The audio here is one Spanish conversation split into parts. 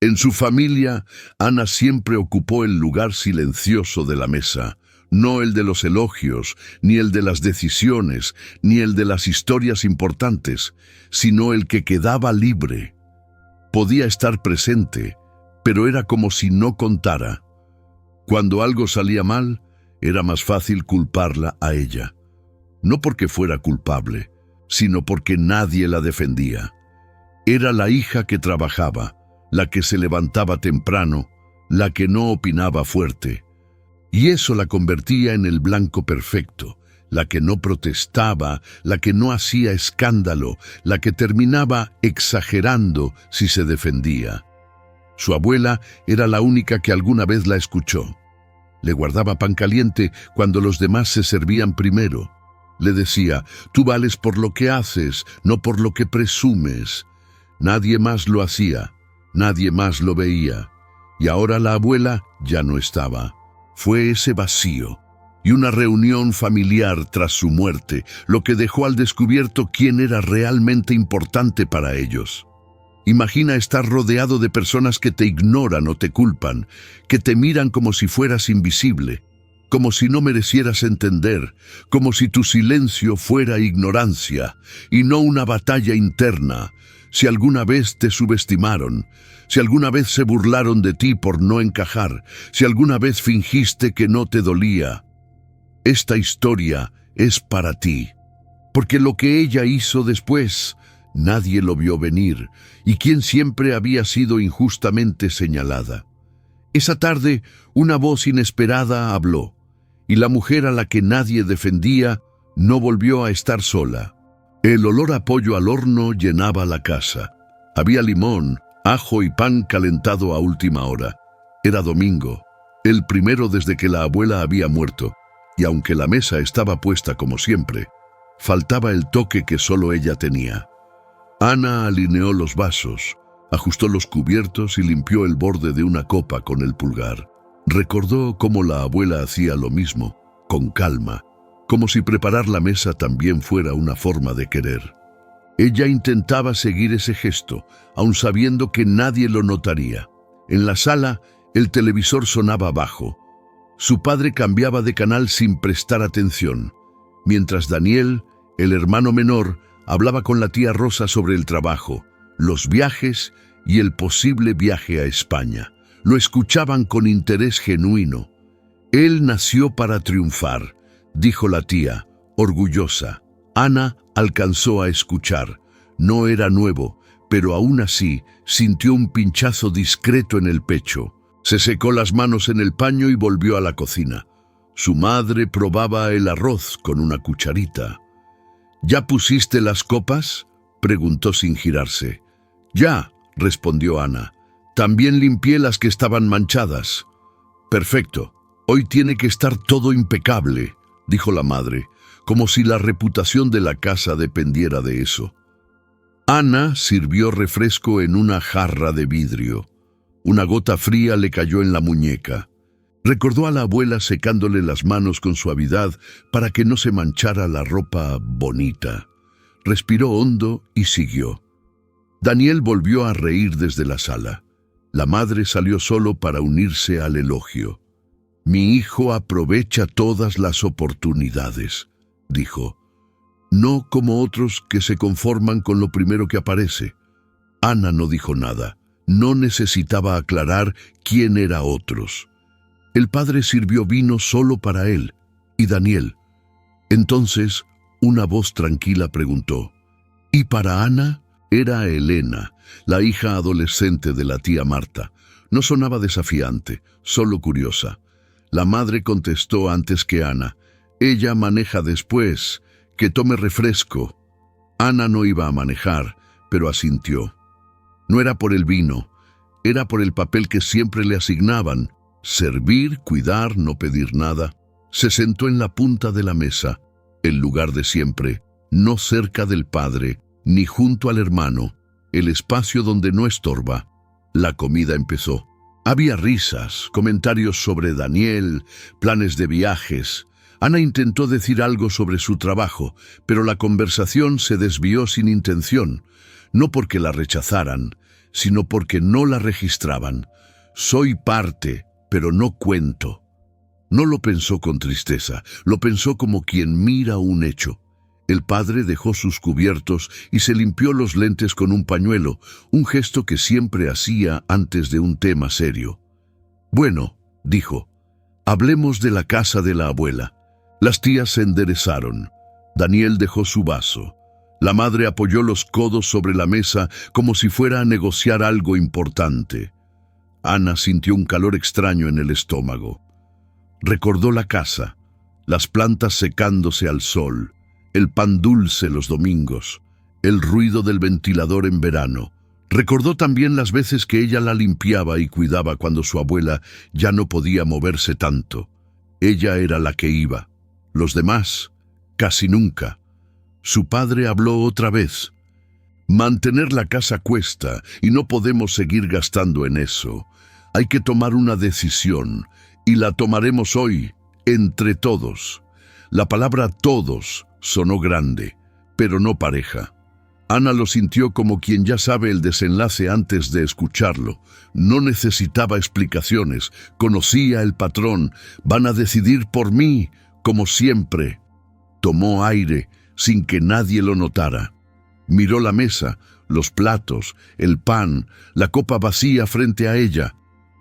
En su familia, Ana siempre ocupó el lugar silencioso de la mesa, no el de los elogios, ni el de las decisiones, ni el de las historias importantes, sino el que quedaba libre. Podía estar presente, pero era como si no contara. Cuando algo salía mal, era más fácil culparla a ella. No porque fuera culpable, sino porque nadie la defendía. Era la hija que trabajaba, la que se levantaba temprano, la que no opinaba fuerte. Y eso la convertía en el blanco perfecto, la que no protestaba, la que no hacía escándalo, la que terminaba exagerando si se defendía. Su abuela era la única que alguna vez la escuchó. Le guardaba pan caliente cuando los demás se servían primero. Le decía, tú vales por lo que haces, no por lo que presumes. Nadie más lo hacía, nadie más lo veía. Y ahora la abuela ya no estaba. Fue ese vacío y una reunión familiar tras su muerte lo que dejó al descubierto quién era realmente importante para ellos. Imagina estar rodeado de personas que te ignoran o te culpan, que te miran como si fueras invisible, como si no merecieras entender, como si tu silencio fuera ignorancia y no una batalla interna. Si alguna vez te subestimaron, si alguna vez se burlaron de ti por no encajar, si alguna vez fingiste que no te dolía, esta historia es para ti, porque lo que ella hizo después, nadie lo vio venir, y quien siempre había sido injustamente señalada. Esa tarde, una voz inesperada habló, y la mujer a la que nadie defendía no volvió a estar sola. El olor a pollo al horno llenaba la casa. Había limón, ajo y pan calentado a última hora. Era domingo, el primero desde que la abuela había muerto, y aunque la mesa estaba puesta como siempre, faltaba el toque que solo ella tenía. Ana alineó los vasos, ajustó los cubiertos y limpió el borde de una copa con el pulgar. Recordó cómo la abuela hacía lo mismo, con calma, como si preparar la mesa también fuera una forma de querer. Ella intentaba seguir ese gesto, aun sabiendo que nadie lo notaría. En la sala, el televisor sonaba bajo. Su padre cambiaba de canal sin prestar atención, mientras Daniel, el hermano menor, hablaba con la tía Rosa sobre el trabajo, los viajes y el posible viaje a España. Lo escuchaban con interés genuino. Él nació para triunfar, dijo la tía, orgullosa. Ana alcanzó a escuchar. No era nuevo, pero aún así sintió un pinchazo discreto en el pecho. Se secó las manos en el paño y volvió a la cocina. Su madre probaba el arroz con una cucharita. ¿Ya pusiste las copas?, preguntó sin girarse. Ya, respondió Ana. También limpié las que estaban manchadas. Perfecto. Hoy tiene que estar todo impecable, dijo la madre, como si la reputación de la casa dependiera de eso. Ana sirvió refresco en una jarra de vidrio. Una gota fría le cayó en la muñeca. Recordó a la abuela secándole las manos con suavidad para que no se manchara la ropa bonita. Respiró hondo y siguió. Daniel volvió a reír desde la sala. La madre salió solo para unirse al elogio. Mi hijo aprovecha todas las oportunidades, dijo. No como otros que se conforman con lo primero que aparece. Ana no dijo nada. No necesitaba aclarar quién era otros. El padre sirvió vino solo para él y Daniel. Entonces, una voz tranquila preguntó, ¿y para Ana? Era Elena, la hija adolescente de la tía Marta. No sonaba desafiante, solo curiosa. La madre contestó antes que Ana, ella maneja después, que tome refresco. Ana no iba a manejar, pero asintió. No era por el vino, era por el papel que siempre le asignaban, servir, cuidar, no pedir nada. Se sentó en la punta de la mesa, el lugar de siempre, no cerca del padre, ni junto al hermano, el espacio donde no estorba. La comida empezó. Había risas, comentarios sobre Daniel, planes de viajes. Ana intentó decir algo sobre su trabajo, pero la conversación se desvió sin intención, no porque la rechazaran, sino porque no la registraban. Soy parte, pero no cuento. No lo pensó con tristeza, lo pensó como quien mira un hecho. El padre dejó sus cubiertos y se limpió los lentes con un pañuelo, un gesto que siempre hacía antes de un tema serio. Bueno, dijo, hablemos de la casa de la abuela. Las tías se enderezaron. Daniel dejó su vaso. La madre apoyó los codos sobre la mesa como si fuera a negociar algo importante. Ana sintió un calor extraño en el estómago. Recordó la casa, las plantas secándose al sol, el pan dulce los domingos, el ruido del ventilador en verano. Recordó también las veces que ella la limpiaba y cuidaba cuando su abuela ya no podía moverse tanto. Ella era la que iba. Los demás, casi nunca. Su padre habló otra vez. Mantener la casa cuesta y no podemos seguir gastando en eso. Hay que tomar una decisión y la tomaremos hoy, entre todos. La palabra todos sonó grande, pero no pareja. Ana lo sintió como quien ya sabe el desenlace antes de escucharlo. No necesitaba explicaciones, conocía el patrón. Van a decidir por mí, como siempre. Tomó aire, sin que nadie lo notara. Miró la mesa, los platos, el pan, la copa vacía frente a ella.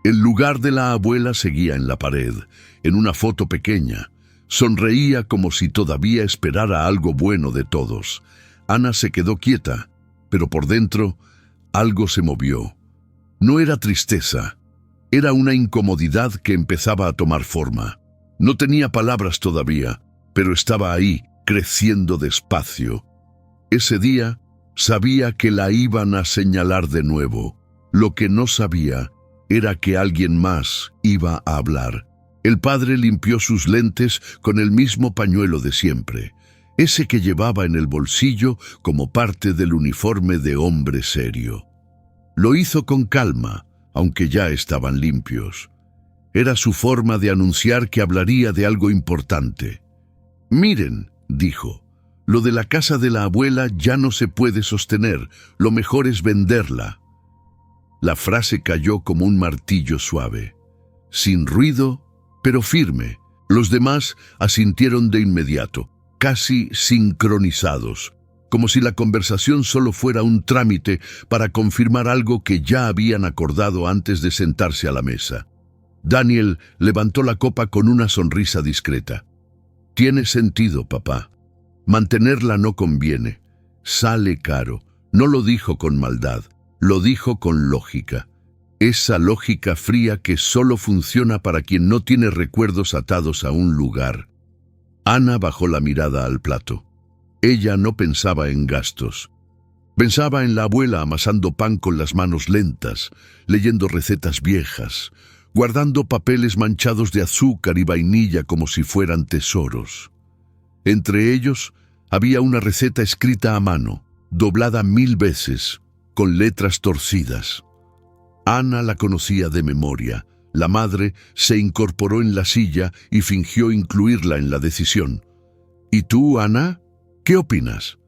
El lugar de la abuela seguía en la pared, en una foto pequeña. Sonreía como si todavía esperara algo bueno de todos. Ana se quedó quieta, pero por dentro algo se movió. No era tristeza, era una incomodidad que empezaba a tomar forma. No tenía palabras todavía, pero estaba ahí, creciendo despacio. Ese día sabía que la iban a señalar de nuevo. Lo que no sabía era que alguien más iba a hablar. El padre limpió sus lentes con el mismo pañuelo de siempre, ese que llevaba en el bolsillo como parte del uniforme de hombre serio. Lo hizo con calma, aunque ya estaban limpios. Era su forma de anunciar que hablaría de algo importante. «Miren», dijo, «lo de la casa de la abuela ya no se puede sostener, lo mejor es venderla». La frase cayó como un martillo suave, sin ruido, pero firme. Los demás asintieron de inmediato, casi sincronizados, como si la conversación solo fuera un trámite para confirmar algo que ya habían acordado antes de sentarse a la mesa. Daniel levantó la copa con una sonrisa discreta. «Tiene sentido, papá. Mantenerla no conviene. Sale caro». No lo dijo con maldad, lo dijo con lógica. Esa lógica fría que solo funciona para quien no tiene recuerdos atados a un lugar. Ana bajó la mirada al plato. Ella no pensaba en gastos. Pensaba en la abuela amasando pan con las manos lentas, leyendo recetas viejas, guardando papeles manchados de azúcar y vainilla como si fueran tesoros. Entre ellos había una receta escrita a mano, doblada 1000 veces, con letras torcidas. Ana la conocía de memoria. La madre se incorporó en la silla y fingió incluirla en la decisión. «¿Y tú, Ana? ¿Qué opinas?»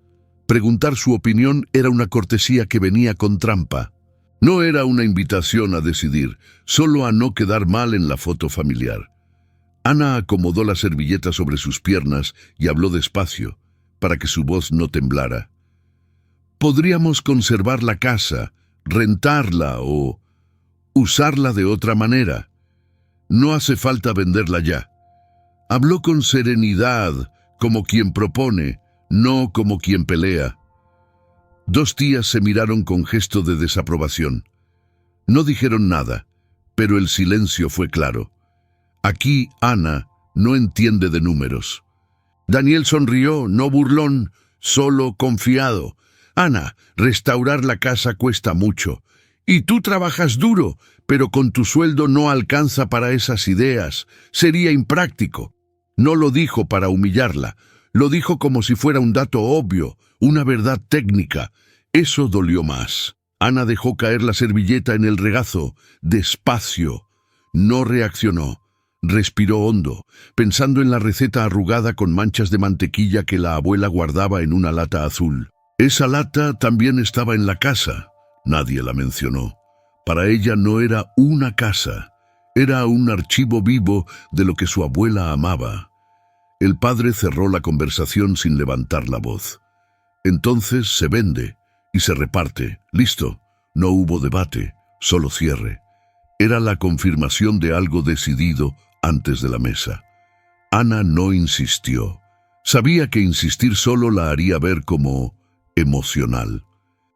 Preguntar su opinión era una cortesía que venía con trampa. No era una invitación a decidir, solo a no quedar mal en la foto familiar. Ana acomodó la servilleta sobre sus piernas y habló despacio, para que su voz no temblara. «Podríamos conservar la casa, rentarla o usarla de otra manera. No hace falta venderla ya». Habló con serenidad, como quien propone, no como quien pelea. Dos tías se miraron con gesto de desaprobación. No dijeron nada, pero el silencio fue claro. Aquí Ana no entiende de números. Daniel sonrió, no burlón, solo confiado. «Ana, restaurar la casa cuesta mucho. Y tú trabajas duro, pero con tu sueldo no alcanza para esas ideas. Sería impráctico». No lo dijo para humillarla, lo dijo como si fuera un dato obvio, una verdad técnica. Eso dolió más. Ana dejó caer la servilleta en el regazo, despacio. No reaccionó. Respiró hondo, pensando en la receta arrugada con manchas de mantequilla que la abuela guardaba en una lata azul. Esa lata también estaba en la casa. Nadie la mencionó. Para ella no era una casa, era un archivo vivo de lo que su abuela amaba. El padre cerró la conversación sin levantar la voz. Entonces se vende y se reparte. Listo. No hubo debate, solo cierre. Era la confirmación de algo decidido antes de la mesa. Ana no insistió. Sabía que insistir solo la haría ver como emocional.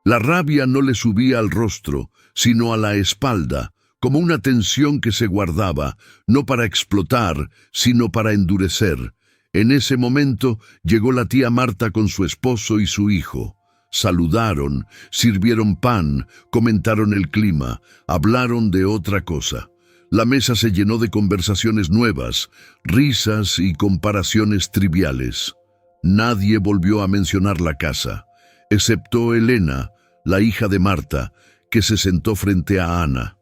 La rabia no le subía al rostro, sino a la espalda, como una tensión que se guardaba, no para explotar, sino para endurecer. En ese momento llegó la tía Marta con su esposo y su hijo. Saludaron, sirvieron pan, comentaron el clima, hablaron de otra cosa. La mesa se llenó de conversaciones nuevas, risas y comparaciones triviales. Nadie volvió a mencionar la casa, excepto Elena, la hija de Marta, que se sentó frente a Ana.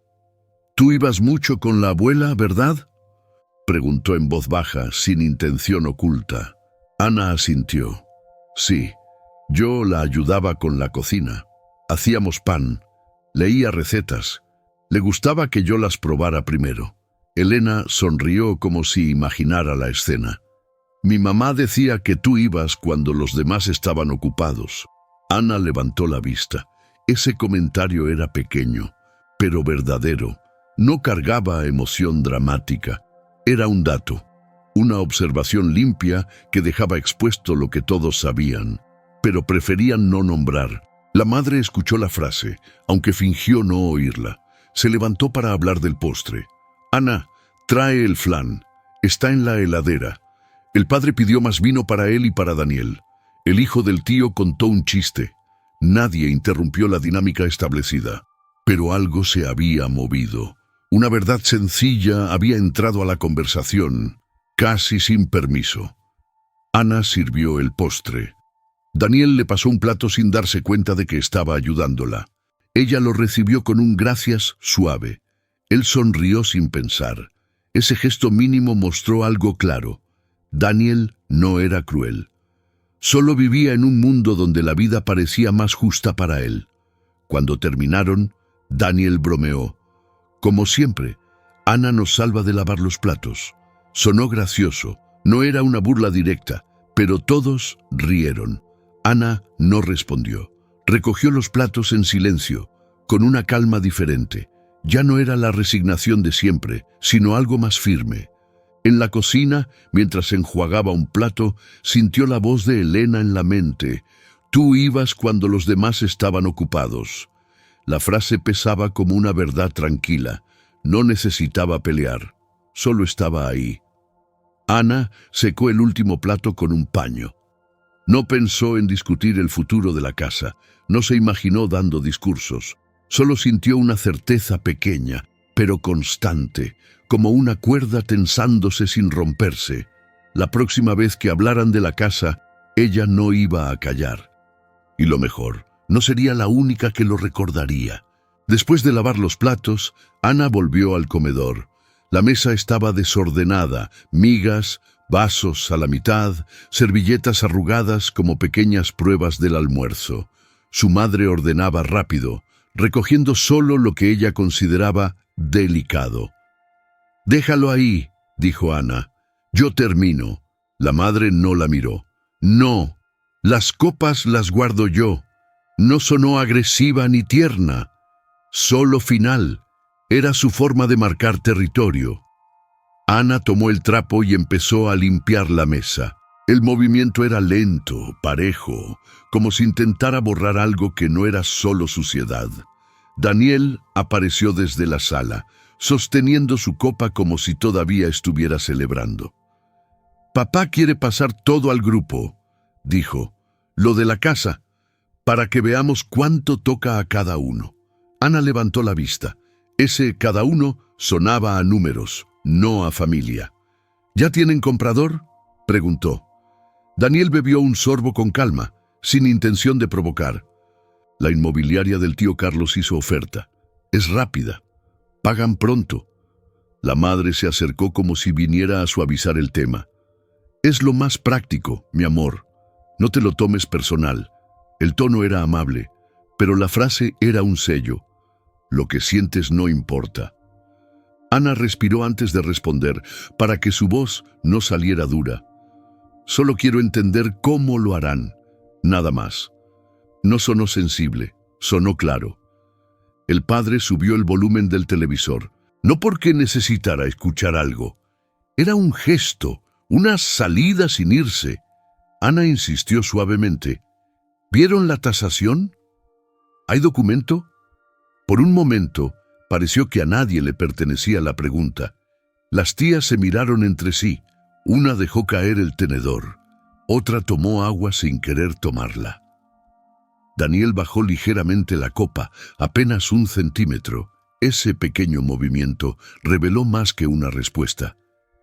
«¿Tú ibas mucho con la abuela, verdad?», preguntó en voz baja, sin intención oculta. Ana asintió. «Sí, yo la ayudaba con la cocina. Hacíamos pan, leía recetas. Le gustaba que yo las probara primero». Elena sonrió como si imaginara la escena. «Mi mamá decía que tú ibas cuando los demás estaban ocupados». Ana levantó la vista. Ese comentario era pequeño, pero verdadero. No cargaba emoción dramática. Era un dato, una observación limpia que dejaba expuesto lo que todos sabían, pero preferían no nombrar. La madre escuchó la frase, aunque fingió no oírla. Se levantó para hablar del postre. «Ana, trae el flan. Está en la heladera». El padre pidió más vino para él y para Daniel. El hijo del tío contó un chiste. Nadie interrumpió la dinámica establecida, pero algo se había movido. Una verdad sencilla había entrado a la conversación, casi sin permiso. Ana sirvió el postre. Daniel le pasó un plato sin darse cuenta de que estaba ayudándola. Ella lo recibió con un gracias suave. Él sonrió sin pensar. Ese gesto mínimo mostró algo claro. Daniel no era cruel. Solo vivía en un mundo donde la vida parecía más justa para él. Cuando terminaron, Daniel bromeó. «Como siempre, Ana nos salva de lavar los platos». Sonó gracioso. No era una burla directa, pero todos rieron. Ana no respondió. Recogió los platos en silencio, con una calma diferente. Ya no era la resignación de siempre, sino algo más firme. En la cocina, mientras enjuagaba un plato, sintió la voz de Elena en la mente. «Tú ibas cuando los demás estaban ocupados». La frase pesaba como una verdad tranquila. No necesitaba pelear. Solo estaba ahí. Ana secó el último plato con un paño. No pensó en discutir el futuro de la casa. No se imaginó dando discursos. Solo sintió una certeza pequeña, pero constante, como una cuerda tensándose sin romperse. La próxima vez que hablaran de la casa, ella no iba a callar. Y lo mejor, no sería la única que lo recordaría. Después de lavar los platos, Ana volvió al comedor. La mesa estaba desordenada, migas, vasos a la mitad, servilletas arrugadas como pequeñas pruebas del almuerzo. Su madre ordenaba rápido, recogiendo solo lo que ella consideraba delicado. «Déjalo ahí», dijo Ana. «Yo termino». La madre no la miró. «No, las copas las guardo yo». No sonó agresiva ni tierna, solo final. Era su forma de marcar territorio. Ana tomó el trapo y empezó a limpiar la mesa. El movimiento era lento, parejo, como si intentara borrar algo que no era solo suciedad. Daniel apareció desde la sala, sosteniendo su copa como si todavía estuviera celebrando. «Papá quiere pasar todo al grupo», dijo. «Lo de la casa, para que veamos cuánto toca a cada uno». Ana levantó la vista. Ese cada uno sonaba a números, no a familia. «¿Ya tienen comprador?», preguntó. Daniel bebió un sorbo con calma, sin intención de provocar. La inmobiliaria del tío Carlos hizo oferta. «Es rápida. Pagan pronto». La madre se acercó como si viniera a suavizar el tema. «Es lo más práctico, mi amor. No te lo tomes personal». El tono era amable, Pero la frase era un sello. Lo que sientes no importa. Ana respiró antes de responder, para que su voz no saliera dura. Solo quiero entender cómo lo harán. Nada más. No sonó sensible, sonó claro. El padre subió el volumen del televisor, no porque necesitara escuchar algo. Era un gesto, una salida sin irse. Ana insistió suavemente. ¿Vieron la tasación? ¿Hay documento? Por un momento, pareció que a nadie le pertenecía la pregunta. Las tías se miraron entre sí. Una dejó caer el tenedor. Otra tomó agua sin querer tomarla. Daniel bajó ligeramente la copa, apenas 1 centímetro. Ese pequeño movimiento reveló más que una respuesta.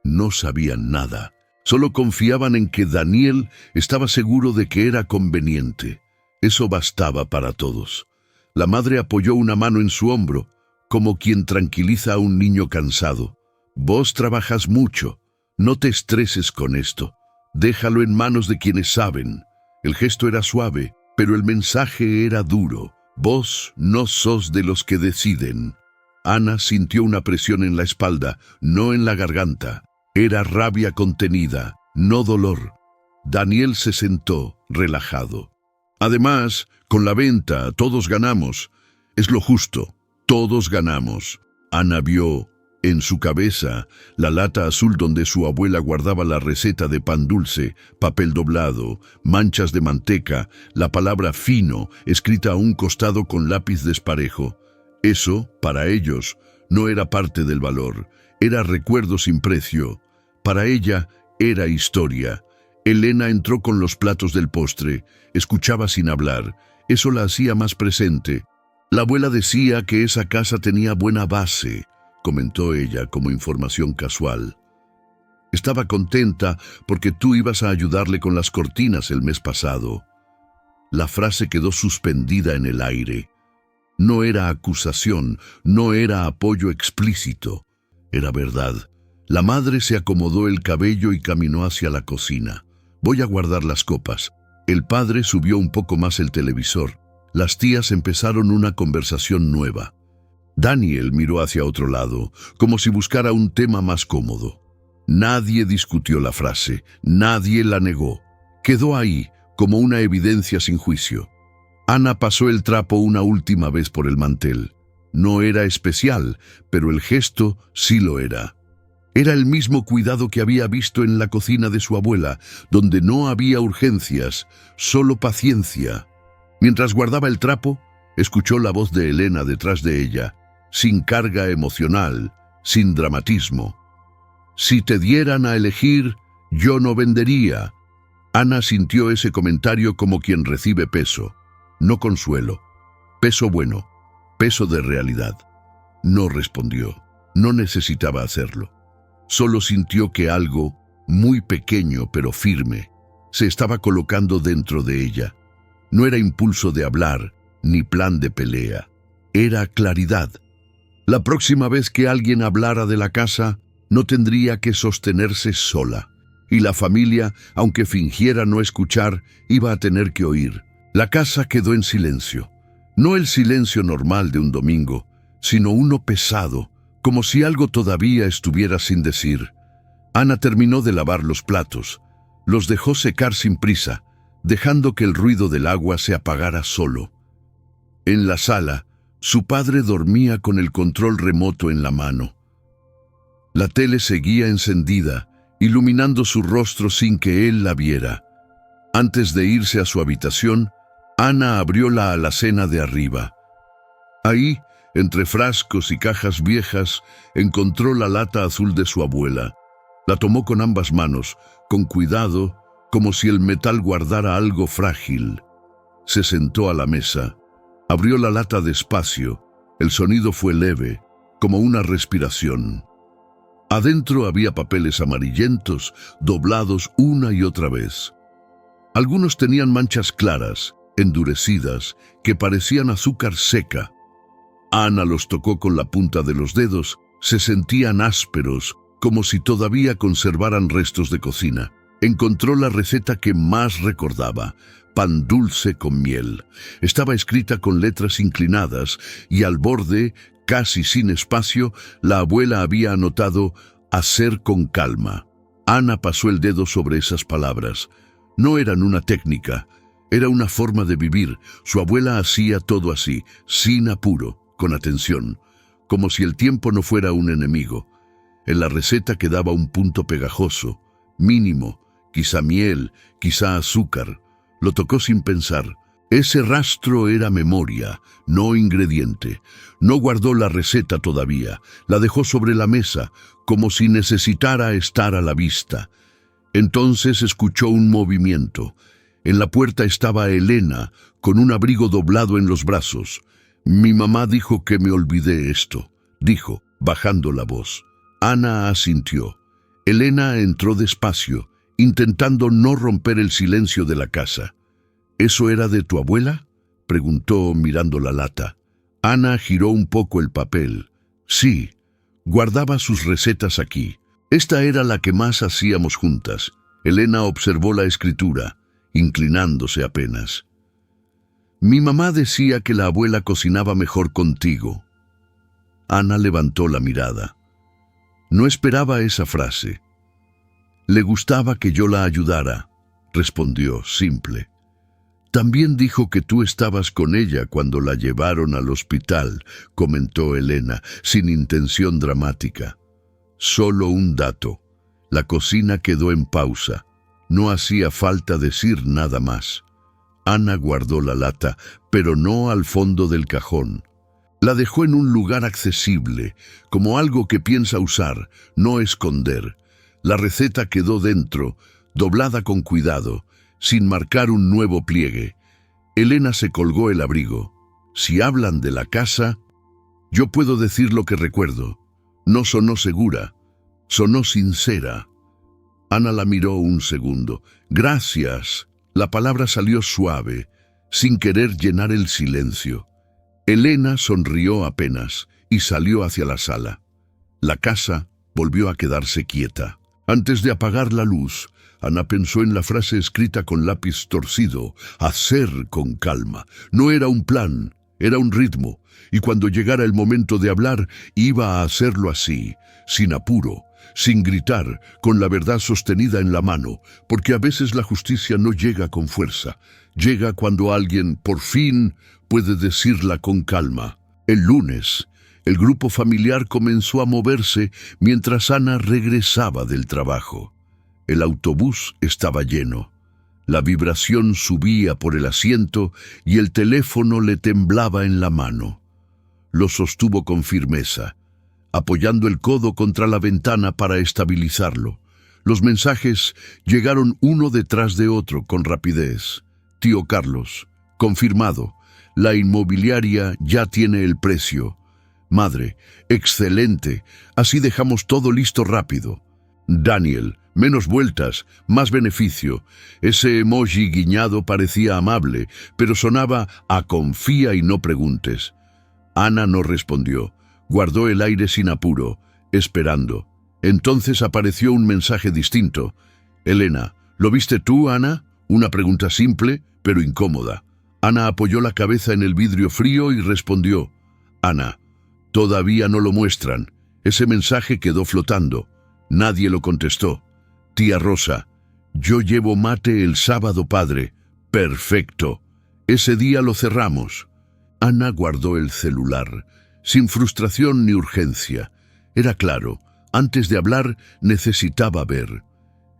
No sabían nada. Solo confiaban en que Daniel estaba seguro de que era conveniente. Eso bastaba para todos. La madre apoyó una mano en su hombro, como quien tranquiliza a un niño cansado. Vos trabajas mucho. No te estreses con esto. Déjalo en manos de quienes saben. El gesto era suave, pero el mensaje era duro. Vos no sos de los que deciden. Ana sintió una presión en la espalda, no en la garganta. Era rabia contenida, no dolor. Daniel se sentó, relajado. Además, con la venta, todos ganamos. Es lo justo, todos ganamos. Ana vio en su cabeza la lata azul donde su abuela guardaba la receta de pan dulce, papel doblado, manchas de manteca, la palabra fino escrita a un costado con lápiz desparejo. Eso, para ellos, no era parte del valor, era recuerdo sin precio. Para ella, era historia. Elena entró con los platos del postre, escuchaba sin hablar. Eso la hacía más presente. La abuela decía que esa casa tenía buena base, comentó ella como información casual. Estaba contenta porque tú ibas a ayudarle con las cortinas el mes pasado. La frase quedó suspendida en el aire. No era acusación, no era apoyo explícito. Era verdad. La madre se acomodó el cabello y caminó hacia la cocina. Voy a guardar las copas. El padre subió un poco más el televisor. Las tías empezaron una conversación nueva. Daniel miró hacia otro lado, como si buscara un tema más cómodo. Nadie discutió la frase, nadie la negó. Quedó ahí, como una evidencia sin juicio. Ana pasó el trapo una última vez por el mantel. No era especial, pero el gesto sí lo era. Era el mismo cuidado que había visto en la cocina de su abuela, donde no había urgencias, solo paciencia. Mientras guardaba el trapo, escuchó la voz de Elena detrás de ella, sin carga emocional, sin dramatismo. Si te dieran a elegir, yo no vendería. Ana sintió ese comentario como quien recibe peso, no consuelo, peso bueno, peso de realidad. No respondió, no necesitaba hacerlo. Solo sintió que algo, muy pequeño pero firme, se estaba colocando dentro de ella. No era impulso de hablar, ni plan de pelea. Era claridad. La próxima vez que alguien hablara de la casa, no tendría que sostenerse sola. Y la familia, aunque fingiera no escuchar, iba a tener que oír. La casa quedó en silencio. No el silencio normal de un domingo, sino uno pesado, como si algo todavía estuviera sin decir. Ana terminó de lavar los platos. Los dejó secar sin prisa, dejando que el ruido del agua se apagara solo. En la sala, su padre dormía con el control remoto en la mano. La tele seguía encendida, iluminando su rostro sin que él la viera. Antes de irse a su habitación, Ana abrió la alacena de arriba. Ahí, entre frascos y cajas viejas, encontró la lata azul de su abuela. La tomó con ambas manos, con cuidado, como si el metal guardara algo frágil. Se sentó a la mesa. Abrió la lata despacio. El sonido fue leve, como una respiración. Adentro había papeles amarillentos, doblados una y otra vez. Algunos tenían manchas claras, endurecidas, que parecían azúcar seca. Ana los tocó con la punta de los dedos. Se sentían ásperos, como si todavía conservaran restos de cocina. Encontró la receta que más recordaba: pan dulce con miel. Estaba escrita con letras inclinadas y al borde, casi sin espacio, la abuela había anotado «hacer con calma». Ana pasó el dedo sobre esas palabras. No eran una técnica, era una forma de vivir. Su abuela hacía todo así, sin apuro, con atención, como si el tiempo no fuera un enemigo. En la receta quedaba un punto pegajoso, mínimo, quizá miel, quizá azúcar. Lo tocó sin pensar. Ese rastro era memoria, no ingrediente. No guardó la receta todavía, la dejó sobre la mesa, como si necesitara estar a la vista. Entonces escuchó un movimiento. En la puerta estaba Elena, con un abrigo doblado en los brazos. «Mi mamá dijo que me olvidé esto», dijo, bajando la voz. Ana asintió. Elena entró despacio, intentando no romper el silencio de la casa. «¿Eso era de tu abuela?», preguntó mirando la lata. Ana giró un poco el papel. «Sí, guardaba sus recetas aquí. Esta era la que más hacíamos juntas». Elena observó la escritura, inclinándose apenas. «Mi mamá decía que la abuela cocinaba mejor contigo». Ana levantó la mirada. No esperaba esa frase. «Le gustaba que yo la ayudara», respondió, simple. «También dijo que tú estabas con ella cuando la llevaron al hospital», comentó Elena, sin intención dramática. Solo un dato. La cocina quedó en pausa. No hacía falta decir nada más. Ana guardó la lata, pero no al fondo del cajón. La dejó en un lugar accesible, como algo que piensa usar, no esconder. La receta quedó dentro, doblada con cuidado, sin marcar un nuevo pliegue. Elena se colgó el abrigo. «Si hablan de la casa, yo puedo decir lo que recuerdo». No sonó segura, sonó sincera. Ana la miró un segundo. «Gracias». La palabra salió suave, sin querer llenar el silencio. Elena sonrió apenas y salió hacia la sala. La casa volvió a quedarse quieta. Antes de apagar la luz, Ana pensó en la frase escrita con lápiz torcido: «hacer con calma». No era un plan, era un ritmo, y cuando llegara el momento de hablar, iba a hacerlo así, sin apuro, sin gritar, con la verdad sostenida en la mano, porque a veces la justicia no llega con fuerza, llega cuando alguien, por fin, puede decirla con calma. El lunes, el grupo familiar comenzó a moverse mientras Ana regresaba del trabajo. El autobús estaba lleno. La vibración subía por el asiento y el teléfono le temblaba en la mano. Lo sostuvo con firmeza, apoyando el codo contra la ventana para estabilizarlo. Los mensajes llegaron uno detrás de otro con rapidez. «Tío Carlos, confirmado. La inmobiliaria ya tiene el precio». «Madre, excelente. Así dejamos todo listo rápido». «Daniel, menos vueltas, más beneficio». Ese emoji guiñado parecía amable, pero sonaba a «confía y no preguntes». Ana no respondió. Guardó el aire sin apuro, esperando. Entonces apareció un mensaje distinto. «Elena, ¿lo viste tú, Ana?». Una pregunta simple, pero incómoda. Ana apoyó la cabeza en el vidrio frío y respondió: «Ana, todavía no lo muestran». Ese mensaje quedó flotando. Nadie lo contestó. «Tía Rosa, yo llevo mate el sábado, padre». «Perfecto. Ese día lo cerramos». Ana guardó el celular, sin frustración ni urgencia. Era claro, antes de hablar necesitaba ver.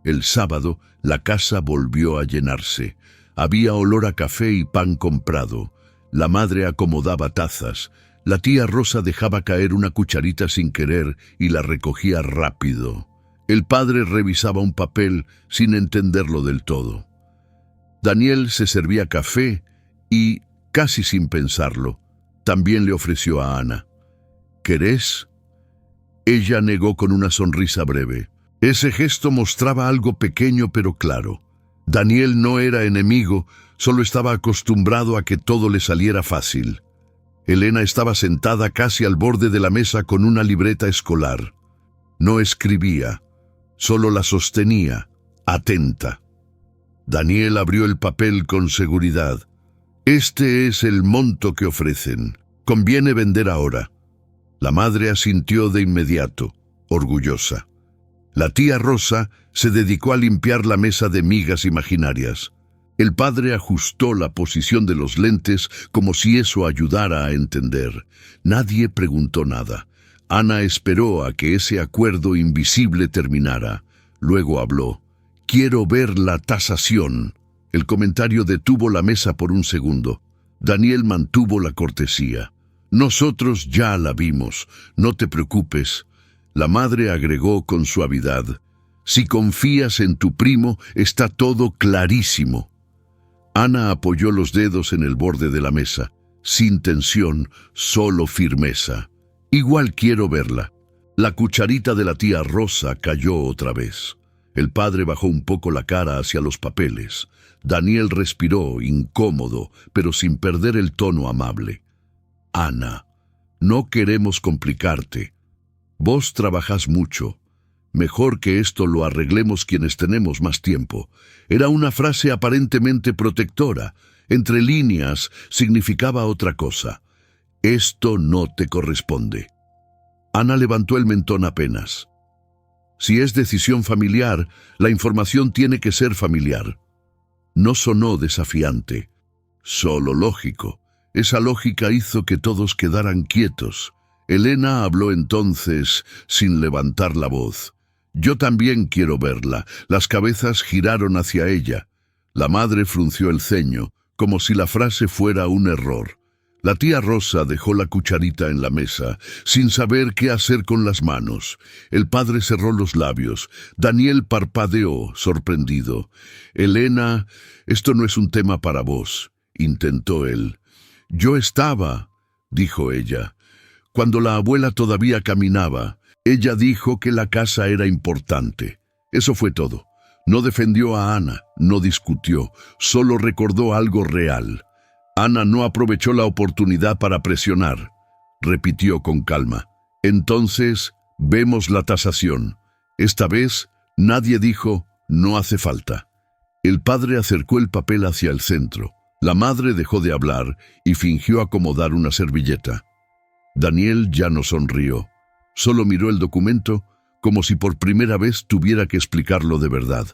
El sábado la casa volvió a llenarse. Había olor a café y pan comprado. La madre acomodaba tazas. La tía Rosa dejaba caer una cucharita sin querer y la recogía rápido. El padre revisaba un papel sin entenderlo del todo. Daniel se servía café y, casi sin pensarlo, también le ofreció a Ana. «¿Querés?». Ella negó con una sonrisa breve. Ese gesto mostraba algo pequeño pero claro. Daniel no era enemigo, solo estaba acostumbrado a que todo le saliera fácil. Elena estaba sentada casi al borde de la mesa con una libreta escolar. No escribía, solo la sostenía, atenta. Daniel abrió el papel con seguridad. Este es el monto que ofrecen. Conviene vender ahora. La madre asintió de inmediato, orgullosa. La tía Rosa se dedicó a limpiar la mesa de migas imaginarias. El padre ajustó la posición de los lentes como si eso ayudara a entender. Nadie preguntó nada. Ana esperó a que ese acuerdo invisible terminara. Luego habló. «Quiero ver la tasación». El comentario detuvo la mesa por un segundo. Daniel mantuvo la cortesía. «Nosotros ya la vimos. No te preocupes». La madre agregó con suavidad. «Si confías en tu primo, está todo clarísimo». Ana apoyó los dedos en el borde de la mesa. Sin tensión, solo firmeza. «Igual quiero verla». La cucharita de la tía Rosa cayó otra vez. El padre bajó un poco la cara hacia los papeles. Daniel respiró, incómodo, pero sin perder el tono amable. «Ana, no queremos complicarte. Vos trabajás mucho. Mejor que esto lo arreglemos quienes tenemos más tiempo». Era una frase aparentemente protectora. Entre líneas significaba otra cosa. «Esto no te corresponde». Ana levantó el mentón apenas. Si es decisión familiar, la información tiene que ser familiar. No sonó desafiante, solo lógico. Esa lógica hizo que todos quedaran quietos. Elena habló entonces, sin levantar la voz. «Yo también quiero verla». Las cabezas giraron hacia ella. La madre frunció el ceño, como si la frase fuera un error. La tía Rosa dejó la cucharita en la mesa, sin saber qué hacer con las manos. El padre cerró los labios. Daniel parpadeó, sorprendido. «Elena, esto no es un tema para vos», intentó él. «Yo estaba», dijo ella, «cuando la abuela todavía caminaba. Ella dijo que la casa era importante». Eso fue todo. No defendió a Ana, no discutió, solo recordó algo real. Ana no aprovechó la oportunidad para presionar. Repitió con calma. «Entonces, vemos la tasación». Esta vez, nadie dijo, «no hace falta». El padre acercó el papel hacia el centro. La madre dejó de hablar y fingió acomodar una servilleta. Daniel ya no sonrió. Solo miró el documento como si por primera vez tuviera que explicarlo de verdad.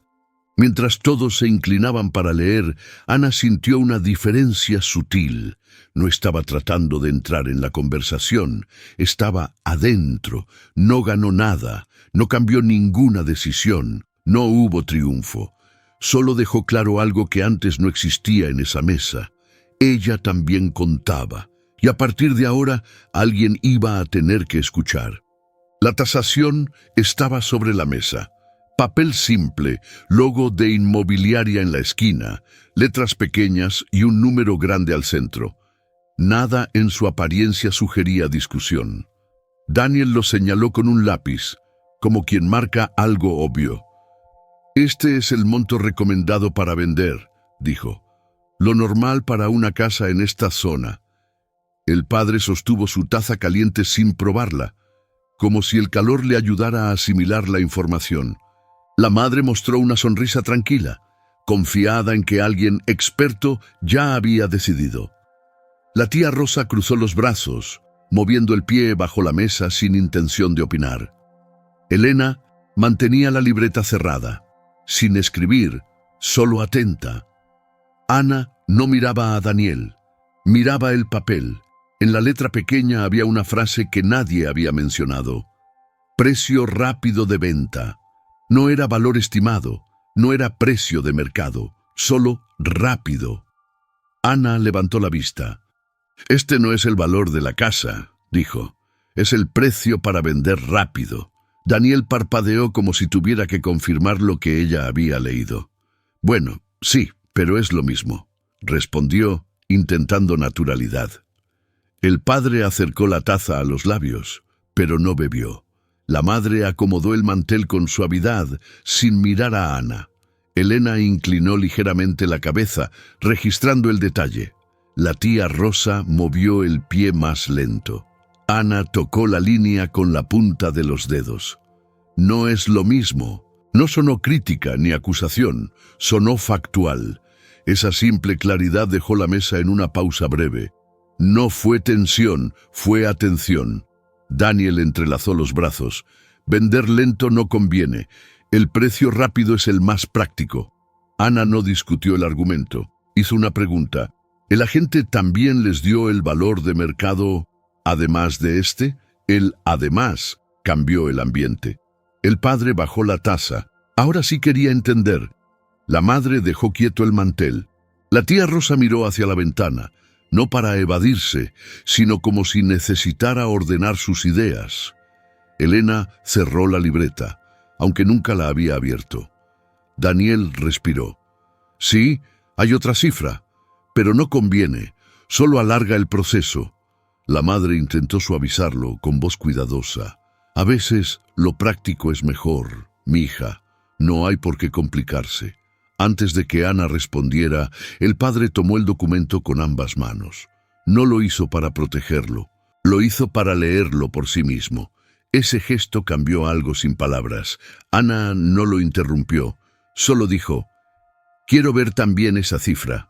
Mientras todos se inclinaban para leer, Ana sintió una diferencia sutil. No estaba tratando de entrar en la conversación, estaba adentro. No ganó nada, no cambió ninguna decisión, no hubo triunfo. Solo dejó claro algo que antes no existía en esa mesa. Ella también contaba, y a partir de ahora alguien iba a tener que escuchar. La tasación estaba sobre la mesa. Papel simple, logo de inmobiliaria en la esquina, letras pequeñas y un número grande al centro. Nada en su apariencia sugería discusión. Daniel lo señaló con un lápiz, como quien marca algo obvio. «Este es el monto recomendado para vender», dijo. «Lo normal para una casa en esta zona». El padre sostuvo su taza caliente sin probarla, como si el calor le ayudara a asimilar la información. La madre mostró una sonrisa tranquila, confiada en que alguien experto ya había decidido. La tía Rosa cruzó los brazos, moviendo el pie bajo la mesa sin intención de opinar. Elena mantenía la libreta cerrada, sin escribir, solo atenta. Ana no miraba a Daniel, miraba el papel. En la letra pequeña había una frase que nadie había mencionado. «Precio rápido de venta». No era valor estimado, no era precio de mercado, solo rápido. Ana levantó la vista. «Este no es el valor de la casa», dijo. «Es el precio para vender rápido». Daniel parpadeó como si tuviera que confirmar lo que ella había leído. «Bueno, sí, pero es lo mismo», respondió, intentando naturalidad. El padre acercó la taza a los labios, pero no bebió. La madre acomodó el mantel con suavidad, sin mirar a Ana. Elena inclinó ligeramente la cabeza, registrando el detalle. La tía Rosa movió el pie más lento. Ana tocó la línea con la punta de los dedos. «No es lo mismo», No sonó crítica ni acusación, sonó factual. Esa simple claridad dejó la mesa en una pausa breve. No fue tensión, fue atención. Daniel entrelazó los brazos. Vender lento no conviene. El precio rápido es el más práctico. Ana no discutió el argumento. Hizo una pregunta. ¿El agente también les dio el valor de mercado además de este? El además cambió el ambiente. El padre bajó la tasa. Ahora sí quería entender. La madre dejó quieto el mantel. La tía Rosa miró hacia la ventana, no para evadirse, sino como si necesitara ordenar sus ideas. Elena cerró la libreta, aunque nunca la había abierto. Daniel respiró. Sí, hay otra cifra, pero no conviene, solo alarga el proceso. La madre intentó suavizarlo con voz cuidadosa. A veces lo práctico es mejor, mija. No hay por qué complicarse. Antes de que Ana respondiera, el padre tomó el documento con ambas manos. No lo hizo para protegerlo, lo hizo para leerlo por sí mismo. Ese gesto cambió algo sin palabras. Ana no lo interrumpió, solo dijo, «Quiero ver también esa cifra».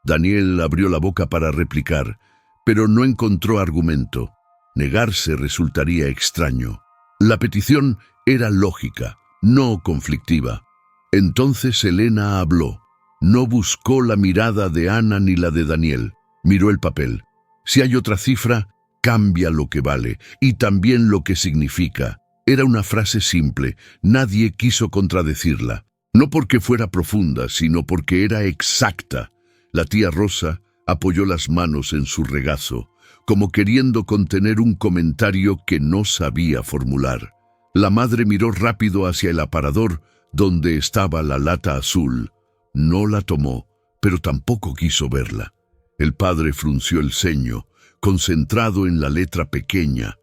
Daniel abrió la boca para replicar, pero no encontró argumento. Negarse resultaría extraño. La petición era lógica, no conflictiva. Entonces Elena habló. No buscó la mirada de Ana ni la de Daniel. Miró el papel. Si hay otra cifra, cambia lo que vale y también lo que significa. Era una frase simple. Nadie quiso contradecirla. No porque fuera profunda, sino porque era exacta. La tía Rosa apoyó las manos en su regazo, como queriendo contener un comentario que no sabía formular. La madre miró rápido hacia el aparador, donde estaba la lata azul. No la tomó, pero tampoco quiso verla. El padre frunció el ceño, concentrado en la letra pequeña,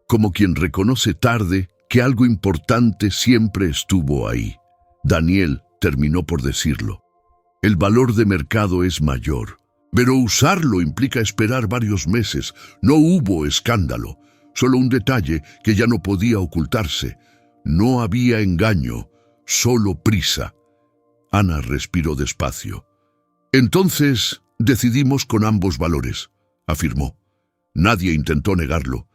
como quien reconoce tarde que algo importante siempre estuvo ahí. Daniel terminó por decirlo. El valor de mercado es mayor, pero usarlo implica esperar varios meses. No hubo escándalo, solo un detalle que ya no podía ocultarse. No había engaño, solo prisa. Ana respiró despacio. Entonces decidimos con ambos valores, afirmó. Nadie intentó negarlo.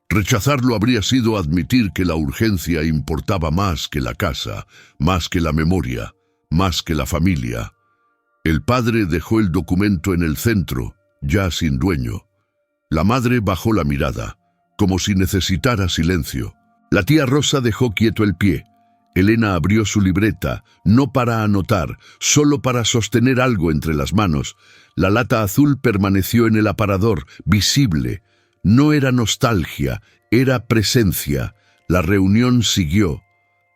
Rechazarlo habría sido admitir que la urgencia importaba más que la casa, más que la memoria, más que la familia. El padre dejó el documento en el centro, ya sin dueño. La madre bajó la mirada, como si necesitara silencio. La tía Rosa dejó quieto el pie. Elena abrió su libreta, no para anotar, solo para sostener algo entre las manos. La lata azul permaneció en el aparador, visible. No era nostalgia, era presencia. La reunión siguió.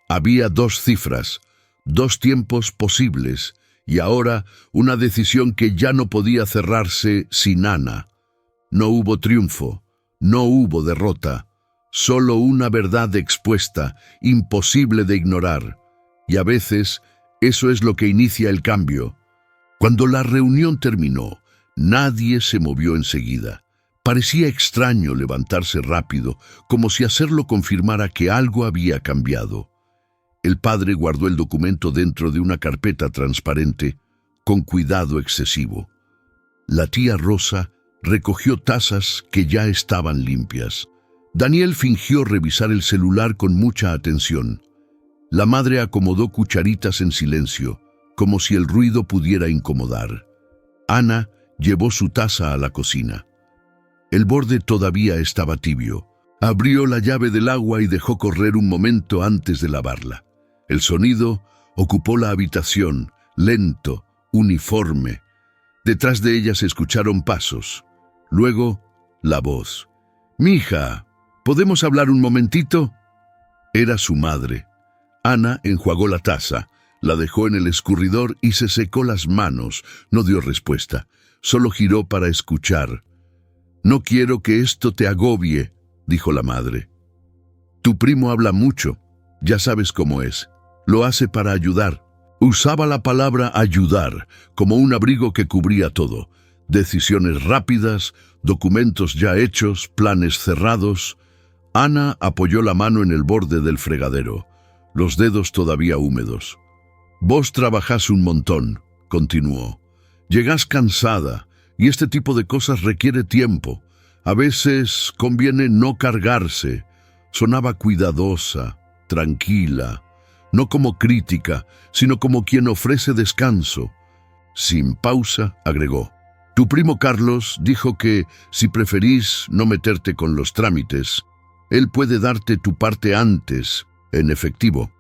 Había dos cifras, dos tiempos posibles, y ahora una decisión que ya no podía cerrarse sin Ana. No hubo triunfo, no hubo derrota. Solo una verdad expuesta, imposible de ignorar. Y a veces, eso es lo que inicia el cambio. Cuando la reunión terminó, nadie se movió enseguida. Parecía extraño levantarse rápido, como si hacerlo confirmara que algo había cambiado. El padre guardó el documento dentro de una carpeta transparente, con cuidado excesivo. La tía Rosa recogió tazas que ya estaban limpias. Daniel fingió revisar el celular con mucha atención. La madre acomodó cucharitas en silencio, como si el ruido pudiera incomodar. Ana llevó su taza a la cocina. El borde todavía estaba tibio. Abrió la llave del agua y dejó correr un momento antes de lavarla. El sonido ocupó la habitación, lento, uniforme. Detrás de ella se escucharon pasos. Luego, la voz. «Mija, ¿podemos hablar un momentito?» Era su madre. Ana enjuagó la taza, la dejó en el escurridor y se secó las manos. No dio respuesta, solo giró para escuchar. «No quiero que esto te agobie», dijo la madre. «Tu primo habla mucho, ya sabes cómo es. Lo hace para ayudar». Usaba la palabra ayudar como un abrigo que cubría todo. Decisiones rápidas, documentos ya hechos, planes cerrados. Ana apoyó la mano en el borde del fregadero. los dedos todavía húmedos. Vos trabajás un montón, continuó. Llegás cansada, y este tipo de cosas requiere tiempo. A veces conviene no cargarse. Sonaba cuidadosa, tranquila, no como crítica, sino como quien ofrece descanso. Sin pausa, agregó. Tu primo Carlos dijo que, si preferís no meterte con los trámites, él puede darte tu parte antes, en efectivo,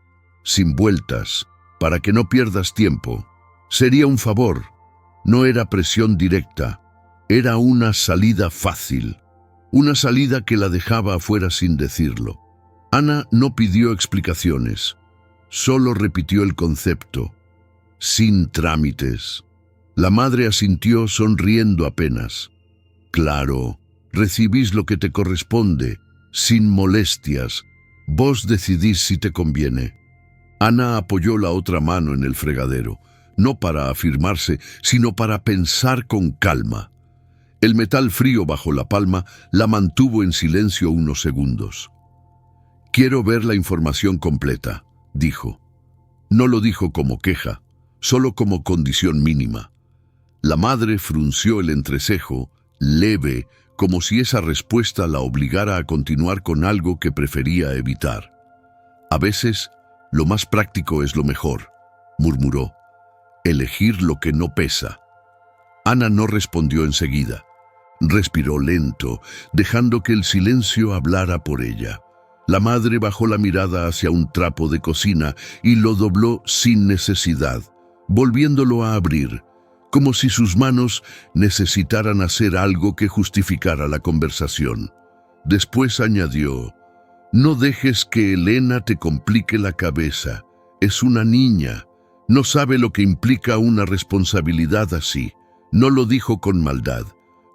sin vueltas, para que no pierdas tiempo. Sería un favor. No era presión directa, era una salida fácil. Una salida que la dejaba afuera sin decirlo. Ana no pidió explicaciones, solo repitió el concepto. Sin trámites. La madre asintió sonriendo apenas. Claro, recibís lo que te corresponde, sin molestias. Vos decidís si te conviene. Ana apoyó la otra mano en el fregadero, no para afirmarse, sino para pensar con calma. El metal frío bajo la palma la mantuvo en silencio unos segundos. Quiero ver la información completa, dijo. No lo dijo como queja, solo como condición mínima. La madre frunció el entrecejo, leve, como si esa respuesta la obligara a continuar con algo que prefería evitar. A veces, lo más práctico es lo mejor, murmuró. Elegir lo que no pesa. Ana no respondió enseguida. Respiró lento, dejando que el silencio hablara por ella. La madre bajó la mirada hacia un trapo de cocina y lo dobló sin necesidad, volviéndolo a abrir, como si sus manos necesitaran hacer algo que justificara la conversación. Después añadió, no dejes que Elena te complique la cabeza. Es una niña. No sabe lo que implica una responsabilidad así. No lo dijo con maldad.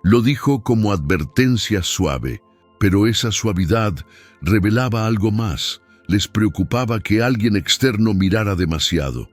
Lo dijo como advertencia suave. Pero esa suavidad revelaba algo más. Les preocupaba que alguien externo mirara demasiado.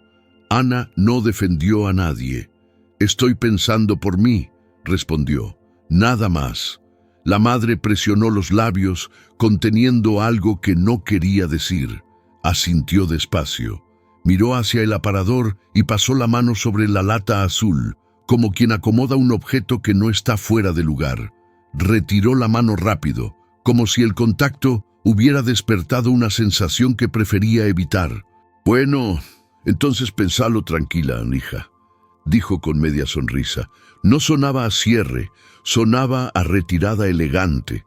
Ana no defendió a nadie. Estoy pensando por mí, respondió. Nada más. La madre presionó los labios, conteniendo algo que no quería decir. Asintió despacio. Miró hacia el aparador y pasó la mano sobre la lata azul, como quien acomoda un objeto que no está fuera de lugar. Retiró la mano rápido, como si el contacto hubiera despertado una sensación que prefería evitar. Bueno, entonces pensalo tranquila, hija, dijo con media sonrisa. No sonaba a cierre, sonaba a retirada elegante.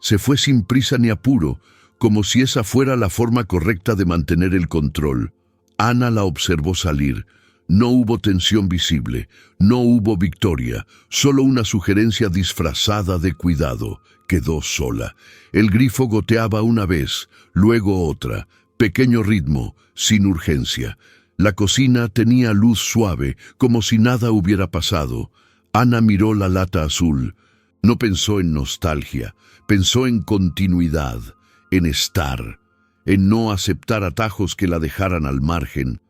Se fue sin prisa ni apuro, como si esa fuera la forma correcta de mantener el control. Ana la observó salir. No hubo tensión visible, no hubo victoria, solo una sugerencia disfrazada de cuidado. Quedó sola. El grifo goteaba una vez, luego otra. Pequeño ritmo, sin urgencia. La cocina tenía luz suave, como si nada hubiera pasado. Ana miró la lata azul. No pensó en nostalgia, pensó en continuidad, en estar, en no aceptar atajos que la dejaran al margen.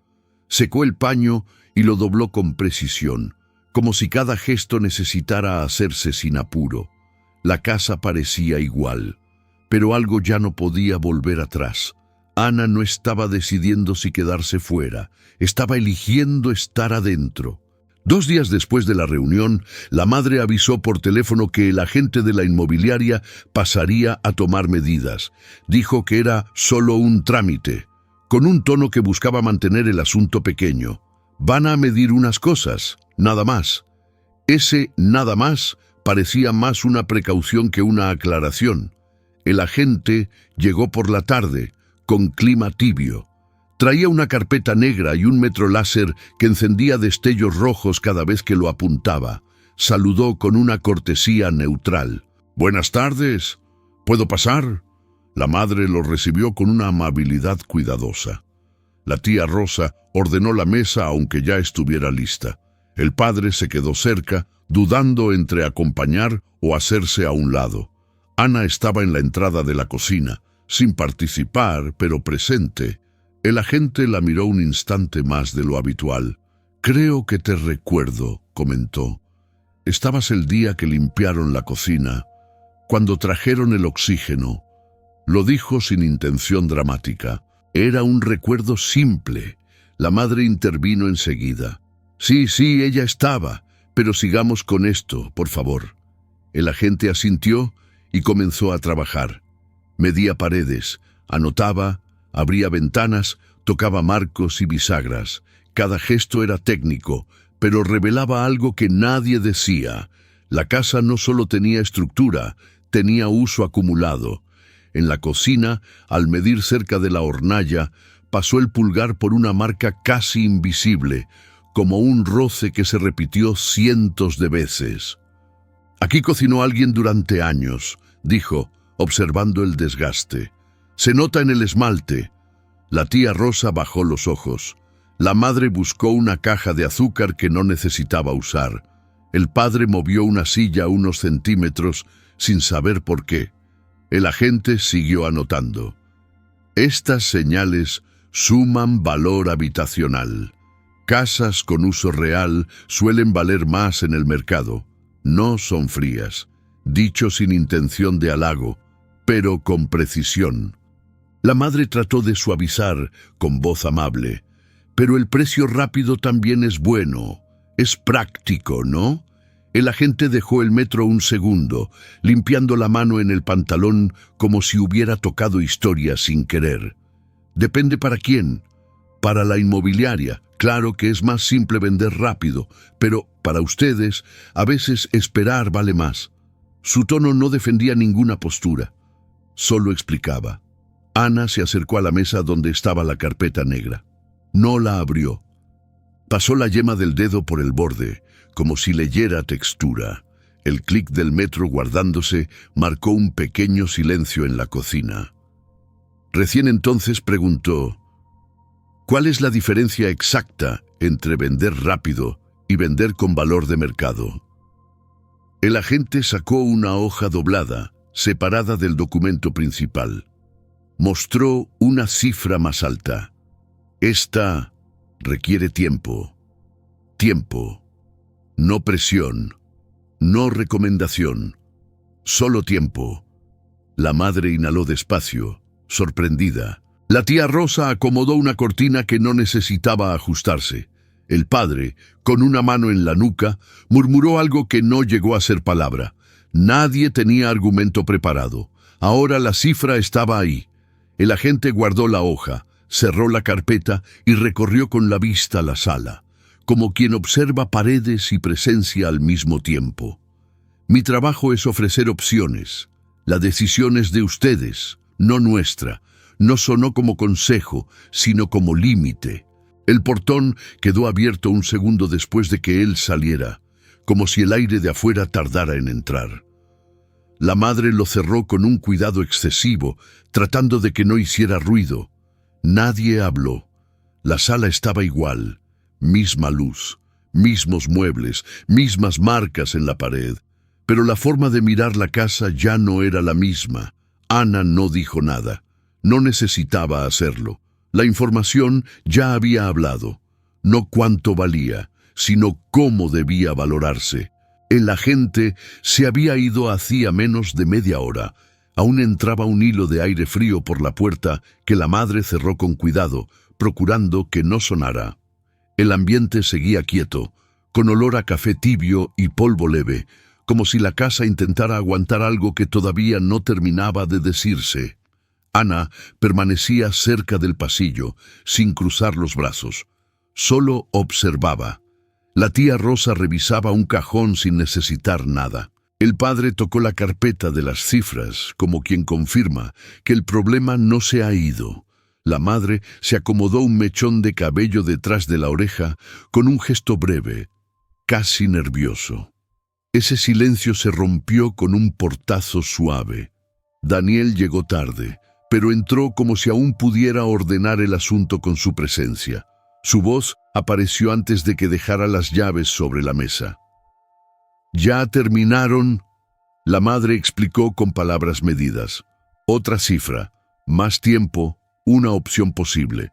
Secó el paño y lo dobló con precisión, como si cada gesto necesitara hacerse sin apuro. La casa parecía igual, pero algo ya no podía volver atrás. Ana no estaba decidiendo si quedarse fuera, estaba eligiendo estar adentro. 2 días después de la reunión, la madre avisó por teléfono que el agente de la inmobiliaria pasaría a tomar medidas. Dijo que era solo un trámite, con un tono que buscaba mantener el asunto pequeño. Van a medir unas cosas, nada más. Ese nada más parecía más una precaución que una aclaración. El agente llegó por la tarde, con clima tibio. Traía una carpeta negra y un metro láser que encendía destellos rojos cada vez que lo apuntaba. Saludó con una cortesía neutral. «Buenas tardes. ¿Puedo pasar?» La madre lo recibió con una amabilidad cuidadosa. La tía Rosa ordenó la mesa aunque ya estuviera lista. El padre se quedó cerca, dudando entre acompañar o hacerse a un lado. Ana estaba en la entrada de la cocina, sin participar, pero presente. El agente la miró un instante más de lo habitual. «Creo que te recuerdo», comentó. «Estabas el día que limpiaron la cocina, cuando trajeron el oxígeno». Lo dijo sin intención dramática. Era un recuerdo simple. La madre intervino enseguida. Sí, ella estaba, pero sigamos con esto, por favor. El agente asintió y comenzó a trabajar. Medía paredes, anotaba, abría ventanas, tocaba marcos y bisagras. Cada gesto era técnico, pero revelaba algo que nadie decía. La casa no solo tenía estructura, tenía uso acumulado. En la cocina, al medir cerca de la hornalla, pasó el pulgar por una marca casi invisible, como un roce que se repitió cientos de veces. Aquí cocinó alguien durante años, dijo, observando el desgaste. Se nota en el esmalte. La tía Rosa bajó los ojos. La madre buscó una caja de azúcar que no necesitaba usar. El padre movió una silla unos centímetros sin saber por qué. El agente siguió anotando. Estas señales suman valor habitacional. Casas con uso real suelen valer más en el mercado. No son frías, dicho sin intención de halago, pero con precisión. La madre trató de suavizar con voz amable. Pero el precio rápido también es bueno. Es práctico, ¿no? El agente dejó el metro un segundo, limpiando la mano en el pantalón como si hubiera tocado historia sin querer. Depende para quién. Para la inmobiliaria, claro que es más simple vender rápido, pero para ustedes, a veces esperar vale más. Su tono no defendía ninguna postura, solo explicaba. Ana se acercó a la mesa donde estaba la carpeta negra. No la abrió. Pasó la yema del dedo por el borde, como si leyera textura. El clic del metro guardándose marcó un pequeño silencio en la cocina. Recién entonces preguntó: ¿cuál es la diferencia exacta entre vender rápido y vender con valor de mercado? El agente sacó una hoja doblada, separada del documento principal. Mostró una cifra más alta. Esta requiere tiempo. Tiempo. No presión. No recomendación. Solo tiempo. La madre inhaló despacio, sorprendida. La tía Rosa acomodó una cortina que no necesitaba ajustarse. El padre, con una mano en la nuca, murmuró algo que no llegó a ser palabra. Nadie tenía argumento preparado. Ahora la cifra estaba ahí. El agente guardó la hoja, cerró la carpeta y recorrió con la vista la sala, como quien observa paredes y presencia al mismo tiempo. Mi trabajo es ofrecer opciones. La decisión es de ustedes, no nuestra. No sonó como consejo, sino como límite. El portón quedó abierto un segundo después de que él saliera, como si el aire de afuera tardara en entrar. La madre lo cerró con un cuidado excesivo, tratando de que no hiciera ruido. Nadie habló. La sala estaba igual. Misma luz, mismos muebles, mismas marcas en la pared. Pero la forma de mirar la casa ya no era la misma. Ana no dijo nada. No necesitaba hacerlo. La información ya había hablado. No cuánto valía, sino cómo debía valorarse. El agente se había ido hacía menos de media hora. Aún entraba un hilo de aire frío por la puerta que la madre cerró con cuidado, procurando que no sonara. El ambiente seguía quieto, con olor a café tibio y polvo leve, como si la casa intentara aguantar algo que todavía no terminaba de decirse. Ana permanecía cerca del pasillo, sin cruzar los brazos. Solo observaba. La tía Rosa revisaba un cajón sin necesitar nada. El padre tocó la carpeta de las cifras, como quien confirma que el problema no se ha ido. La madre se acomodó un mechón de cabello detrás de la oreja con un gesto breve, casi nervioso. Ese silencio se rompió con un portazo suave. Daniel llegó tarde, pero entró como si aún pudiera ordenar el asunto con su presencia. Su voz apareció antes de que dejara las llaves sobre la mesa. «¿Ya terminaron?», la madre explicó con palabras medidas. Otra cifra, más tiempo, una opción posible.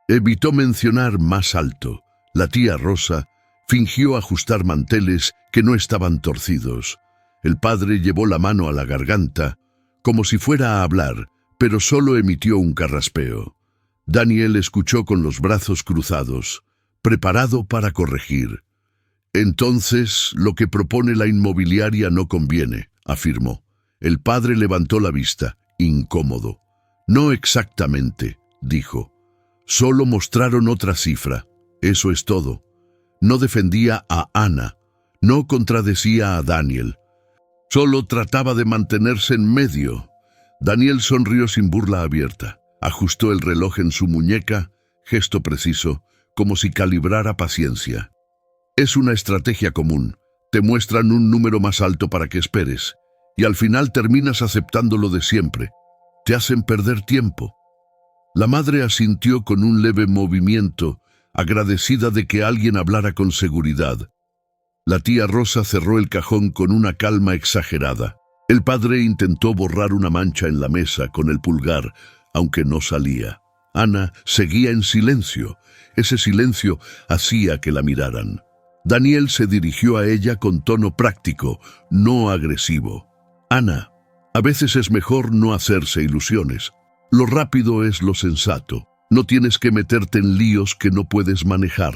Evitó mencionar más alto. La tía Rosa fingió ajustar manteles que no estaban torcidos. El padre llevó la mano a la garganta, como si fuera a hablar, pero solo emitió un carraspeo. Daniel escuchó con los brazos cruzados, preparado para corregir. Entonces, lo que propone la inmobiliaria no conviene, afirmó. El padre levantó la vista, incómodo. No exactamente, dijo. Solo mostraron otra cifra. Eso es todo. No defendía a Ana, no contradecía a Daniel. Solo trataba de mantenerse en medio. Daniel sonrió sin burla abierta. Ajustó el reloj en su muñeca, gesto preciso, como si calibrara paciencia. Es una estrategia común. Te muestran un número más alto para que esperes, y al final terminas aceptando lo de siempre. Te hacen perder tiempo. La madre asintió con un leve movimiento, agradecida de que alguien hablara con seguridad. La tía Rosa cerró el cajón con una calma exagerada. El padre intentó borrar una mancha en la mesa con el pulgar, aunque no salía. Ana seguía en silencio. Ese silencio hacía que la miraran. Daniel se dirigió a ella con tono práctico, no agresivo. Ana, a veces es mejor no hacerse ilusiones. Lo rápido es lo sensato. No tienes que meterte en líos que no puedes manejar.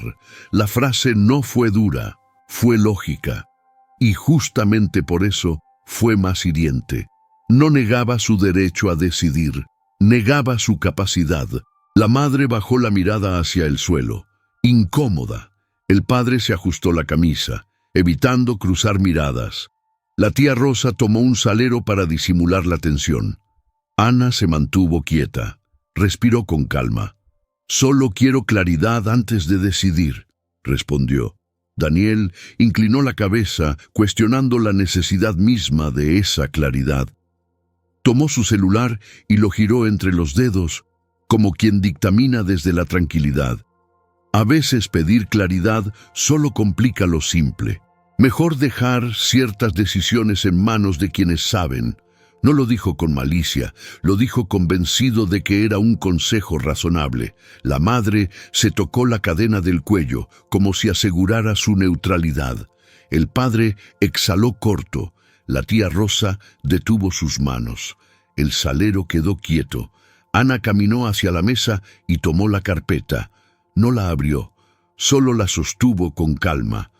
La frase no fue dura, fue lógica. Y justamente por eso fue más hiriente. No negaba su derecho a decidir, negaba su capacidad. La madre bajó la mirada hacia el suelo, incómoda. El padre se ajustó la camisa, evitando cruzar miradas. La tía Rosa tomó un salero para disimular la tensión. Ana se mantuvo quieta, respiró con calma. «Solo quiero claridad antes de decidir», respondió. Daniel inclinó la cabeza, cuestionando la necesidad misma de esa claridad. Tomó su celular y lo giró entre los dedos, como quien dictamina desde la tranquilidad. A veces pedir claridad solo complica lo simple. Mejor dejar ciertas decisiones en manos de quienes saben. No lo dijo con malicia, lo dijo convencido de que era un consejo razonable. La madre se tocó la cadena del cuello, como si asegurara su neutralidad. El padre exhaló corto. La tía Rosa detuvo sus manos. El salero quedó quieto. Ana caminó hacia la mesa y tomó la carpeta. No la abrió, solo la sostuvo con calma.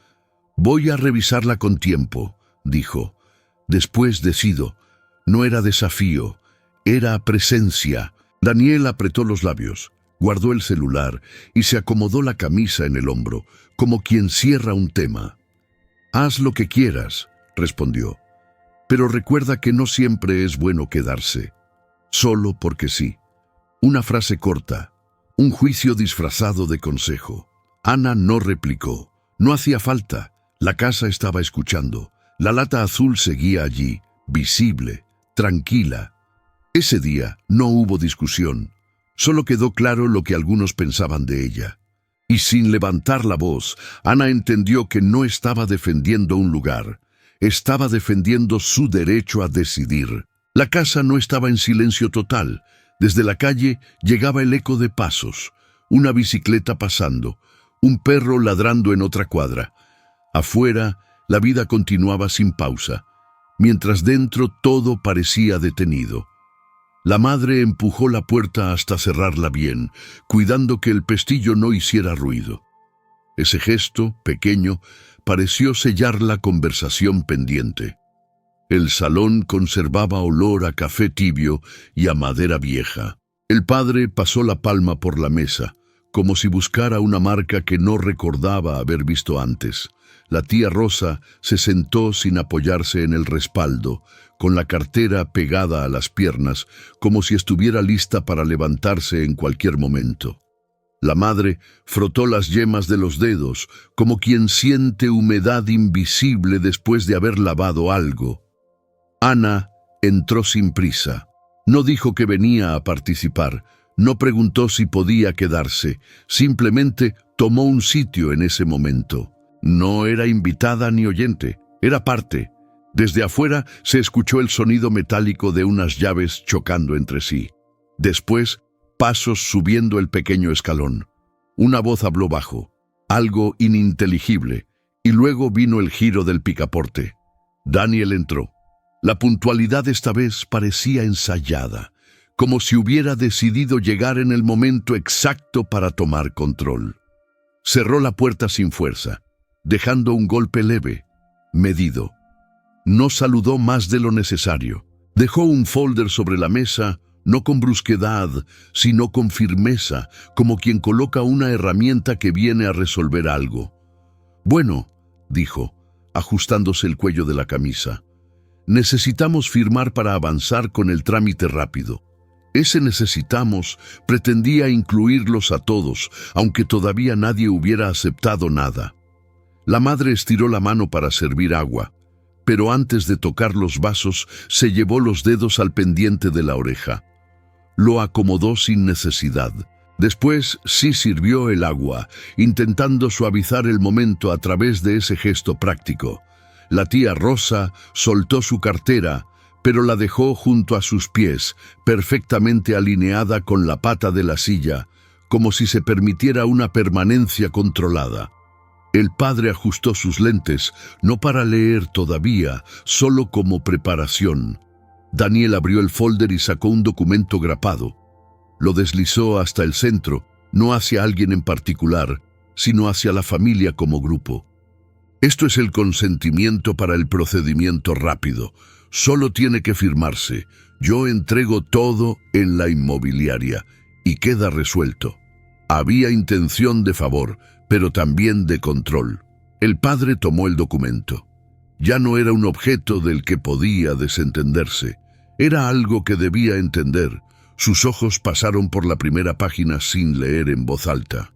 «Voy a revisarla con tiempo», dijo. «Después decido». No era desafío, era presencia. Daniel apretó los labios, guardó el celular y se acomodó la camisa en el hombro, como quien cierra un tema. «Haz lo que quieras», respondió. «Pero recuerda que no siempre es bueno quedarse. Solo porque sí». Una frase corta, un juicio disfrazado de consejo. Ana no replicó. No hacía falta. La casa estaba escuchando. La lata azul seguía allí, visible, tranquila. Ese día no hubo discusión. Solo quedó claro lo que algunos pensaban de ella. Y sin levantar la voz, Ana entendió que no estaba defendiendo un lugar. Estaba defendiendo su derecho a decidir. La casa no estaba en silencio total. Desde la calle llegaba el eco de pasos, una bicicleta pasando, un perro ladrando en otra cuadra. Afuera, la vida continuaba sin pausa, mientras dentro todo parecía detenido. La madre empujó la puerta hasta cerrarla bien, cuidando que el pestillo no hiciera ruido. Ese gesto, pequeño, pareció sellar la conversación pendiente. El salón conservaba olor a café tibio y a madera vieja. El padre pasó la palma por la mesa, como si buscara una marca que no recordaba haber visto antes. La tía Rosa se sentó sin apoyarse en el respaldo, con la cartera pegada a las piernas, como si estuviera lista para levantarse en cualquier momento. La madre frotó las yemas de los dedos, como quien siente humedad invisible después de haber lavado algo. Ana entró sin prisa. No dijo que venía a participar, no preguntó si podía quedarse, simplemente tomó un sitio en ese momento. No era invitada ni oyente, era parte. Desde afuera se escuchó el sonido metálico de unas llaves chocando entre sí. Después, pasos subiendo el pequeño escalón. Una voz habló bajo, algo ininteligible, y luego vino el giro del picaporte. Daniel entró. La puntualidad esta vez parecía ensayada, como si hubiera decidido llegar en el momento exacto para tomar control. Cerró la puerta sin fuerza, dejando un golpe leve, medido. No saludó más de lo necesario. Dejó un folder sobre la mesa, no con brusquedad, sino con firmeza, como quien coloca una herramienta que viene a resolver algo. «Bueno», dijo, ajustándose el cuello de la camisa, «necesitamos firmar para avanzar con el trámite rápido». Ese necesitamos pretendía incluirlos a todos, aunque todavía nadie hubiera aceptado nada. La madre estiró la mano para servir agua, pero antes de tocar los vasos se llevó los dedos al pendiente de la oreja. Lo acomodó sin necesidad. Después sí sirvió el agua, intentando suavizar el momento a través de ese gesto práctico. La tía Rosa soltó su cartera, pero la dejó junto a sus pies, perfectamente alineada con la pata de la silla, como si se permitiera una permanencia controlada. El padre ajustó sus lentes, no para leer todavía, solo como preparación. Daniel abrió el folder y sacó un documento grapado. Lo deslizó hasta el centro, no hacia alguien en particular, sino hacia la familia como grupo. Esto es el consentimiento para el procedimiento rápido. Solo tiene que firmarse. Yo entrego todo en la inmobiliaria y queda resuelto. Había intención de favor, pero también de control. El padre tomó el documento. Ya no era un objeto del que podía desentenderse. Era algo que debía entender. Sus ojos pasaron por la primera página sin leer en voz alta.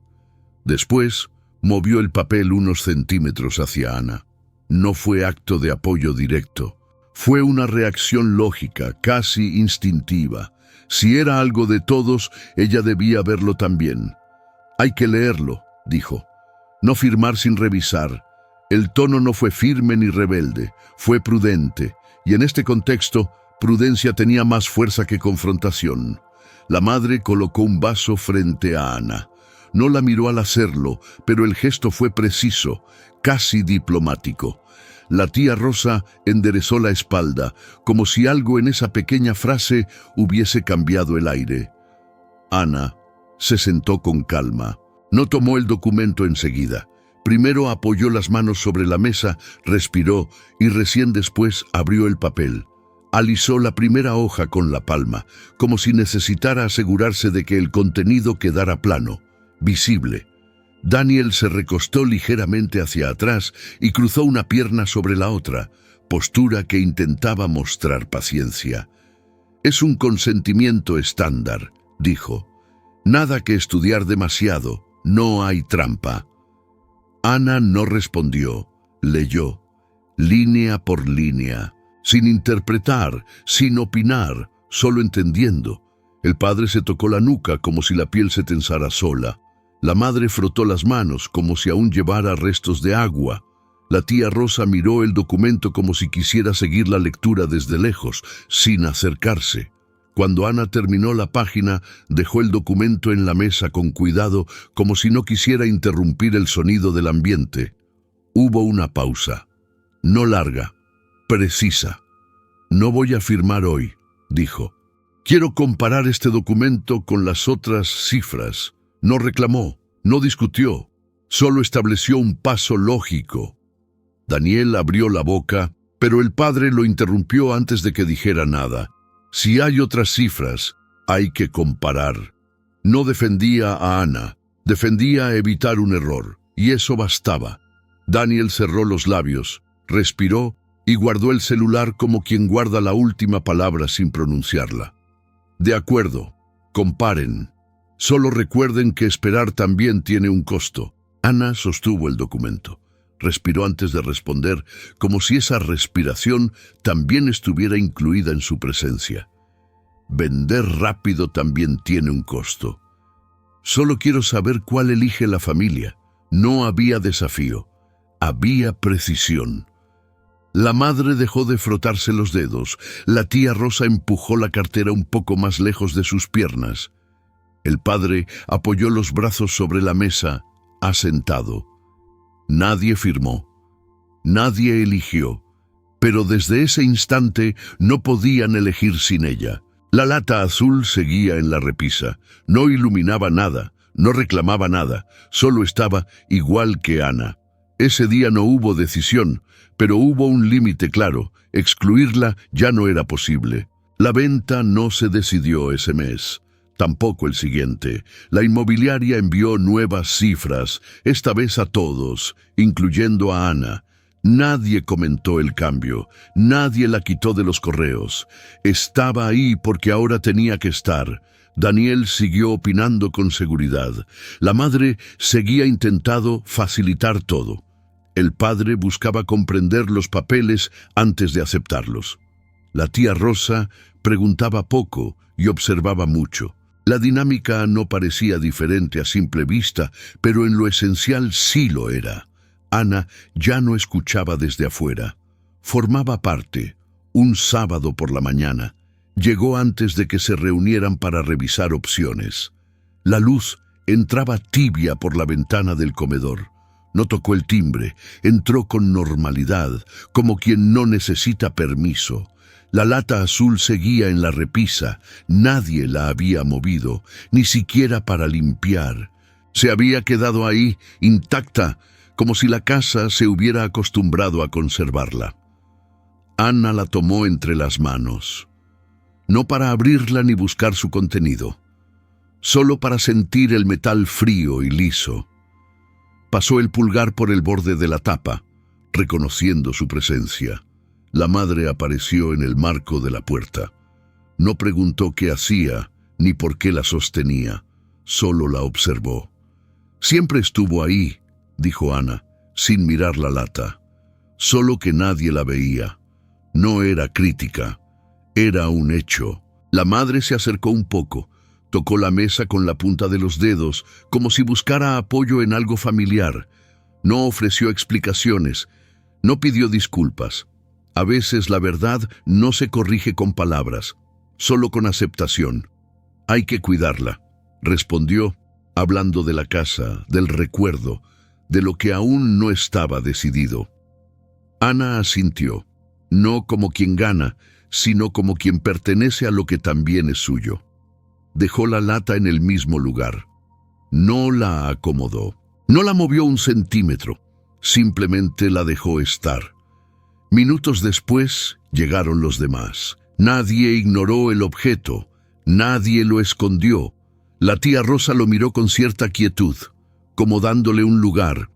Después, movió el papel unos centímetros hacia Ana. No fue acto de apoyo directo. Fue una reacción lógica, casi instintiva. Si era algo de todos, ella debía verlo también. «Hay que leerlo», dijo. «No firmar sin revisar». El tono no fue firme ni rebelde, fue prudente, y en este contexto, prudencia tenía más fuerza que confrontación. La madre colocó un vaso frente a Ana. No la miró al hacerlo, pero el gesto fue preciso, casi diplomático. La tía Rosa enderezó la espalda, como si algo en esa pequeña frase hubiese cambiado el aire. Ana se sentó con calma. No tomó el documento enseguida. Primero apoyó las manos sobre la mesa, respiró y recién después abrió el papel. Alisó la primera hoja con la palma, como si necesitara asegurarse de que el contenido quedara plano, visible. Daniel se recostó ligeramente hacia atrás y cruzó una pierna sobre la otra, postura que intentaba mostrar paciencia. «Es un consentimiento estándar», dijo. «Nada que estudiar demasiado, no hay trampa». Ana no respondió, leyó, línea por línea, sin interpretar, sin opinar, solo entendiendo. El padre se tocó la nuca como si la piel se tensara sola. La madre frotó las manos como si aún llevara restos de agua. La tía Rosa miró el documento como si quisiera seguir la lectura desde lejos, sin acercarse. Cuando Ana terminó la página, dejó el documento en la mesa con cuidado, como si no quisiera interrumpir el sonido del ambiente. Hubo una pausa. No larga, precisa. «No voy a firmar hoy», dijo. «Quiero comparar este documento con las otras cifras». No reclamó, no discutió, solo estableció un paso lógico. Daniel abrió la boca, pero el padre lo interrumpió antes de que dijera nada. Si hay otras cifras, hay que comparar. No defendía a Ana, defendía evitar un error, y eso bastaba. Daniel cerró los labios, respiró y guardó el celular como quien guarda la última palabra sin pronunciarla. «De acuerdo, comparen. Solo recuerden que esperar también tiene un costo». Ana sostuvo el documento. Respiró antes de responder, como si esa respiración también estuviera incluida en su presencia. «Vender rápido también tiene un costo. Solo quiero saber cuál elige la familia». No había desafío, había precisión. La madre dejó de frotarse los dedos. La tía Rosa empujó la cartera un poco más lejos de sus piernas. El padre apoyó los brazos sobre la mesa, asentado. Nadie firmó, nadie eligió, pero desde ese instante no podían elegir sin ella. La lata azul seguía en la repisa. No iluminaba nada, no reclamaba nada, solo estaba igual que Ana. Ese día no hubo decisión, pero hubo un límite claro. Excluirla ya no era posible. La venta no se decidió ese mes. Tampoco el siguiente. La inmobiliaria envió nuevas cifras, esta vez a todos, incluyendo a Ana. Nadie comentó el cambio, nadie la quitó de los correos. Estaba ahí porque ahora tenía que estar. Daniel siguió opinando con seguridad. La madre seguía intentando facilitar todo. El padre buscaba comprender los papeles antes de aceptarlos. La tía Rosa preguntaba poco y observaba mucho. La dinámica no parecía diferente a simple vista, pero en lo esencial sí lo era. Ana ya no escuchaba desde afuera. Formaba parte. Un sábado por la mañana. Llegó antes de que se reunieran para revisar opciones. La luz entraba tibia por la ventana del comedor. No tocó el timbre. Entró con normalidad, como quien no necesita permiso. La lata azul seguía en la repisa. Nadie la había movido, ni siquiera para limpiar. Se había quedado ahí, intacta, como si la casa se hubiera acostumbrado a conservarla. Ana la tomó entre las manos, no para abrirla ni buscar su contenido, solo para sentir el metal frío y liso. Pasó el pulgar por el borde de la tapa, reconociendo su presencia. La madre apareció en el marco de la puerta. No preguntó qué hacía, ni por qué la sostenía, solo la observó. Siempre estuvo ahí, dijo Ana, sin mirar la lata. Solo que nadie la veía. No era crítica, era un hecho. La madre se acercó un poco, tocó la mesa con la punta de los dedos, como si buscara apoyo en algo familiar. No ofreció explicaciones, no pidió disculpas. A veces la verdad no se corrige con palabras, solo con aceptación. Hay que cuidarla, respondió, hablando de la casa, del recuerdo, de lo que aún no estaba decidido. Ana asintió, no como quien gana, sino como quien pertenece a lo que también es suyo. Dejó la lata en el mismo lugar. No la acomodó, no la movió un centímetro, simplemente la dejó estar. Minutos después llegaron los demás. Nadie ignoró el objeto, nadie lo escondió. La tía Rosa lo miró con cierta quietud, como dándole un lugar.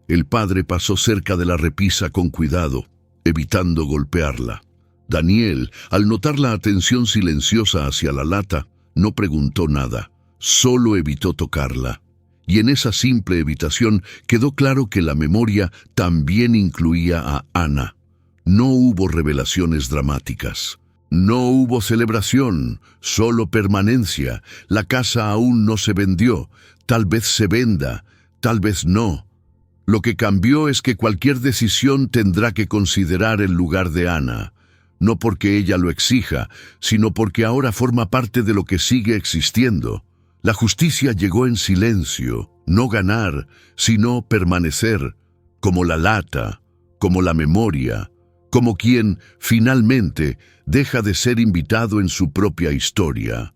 El padre pasó cerca de la repisa con cuidado, evitando golpearla. Daniel, al notar la atención silenciosa hacia la lata, no preguntó nada, solo evitó tocarla. Y en esa simple evitación quedó claro que la memoria también incluía a Ana. No hubo revelaciones dramáticas. No hubo celebración, solo permanencia. La casa aún no se vendió. Tal vez se venda, tal vez no. Lo que cambió es que cualquier decisión tendrá que considerar el lugar de Ana. No porque ella lo exija, sino porque ahora forma parte de lo que sigue existiendo. La justicia llegó en silencio, no ganar, sino permanecer, como la lata, como la memoria, como quien, finalmente, deja de ser invitado en su propia historia.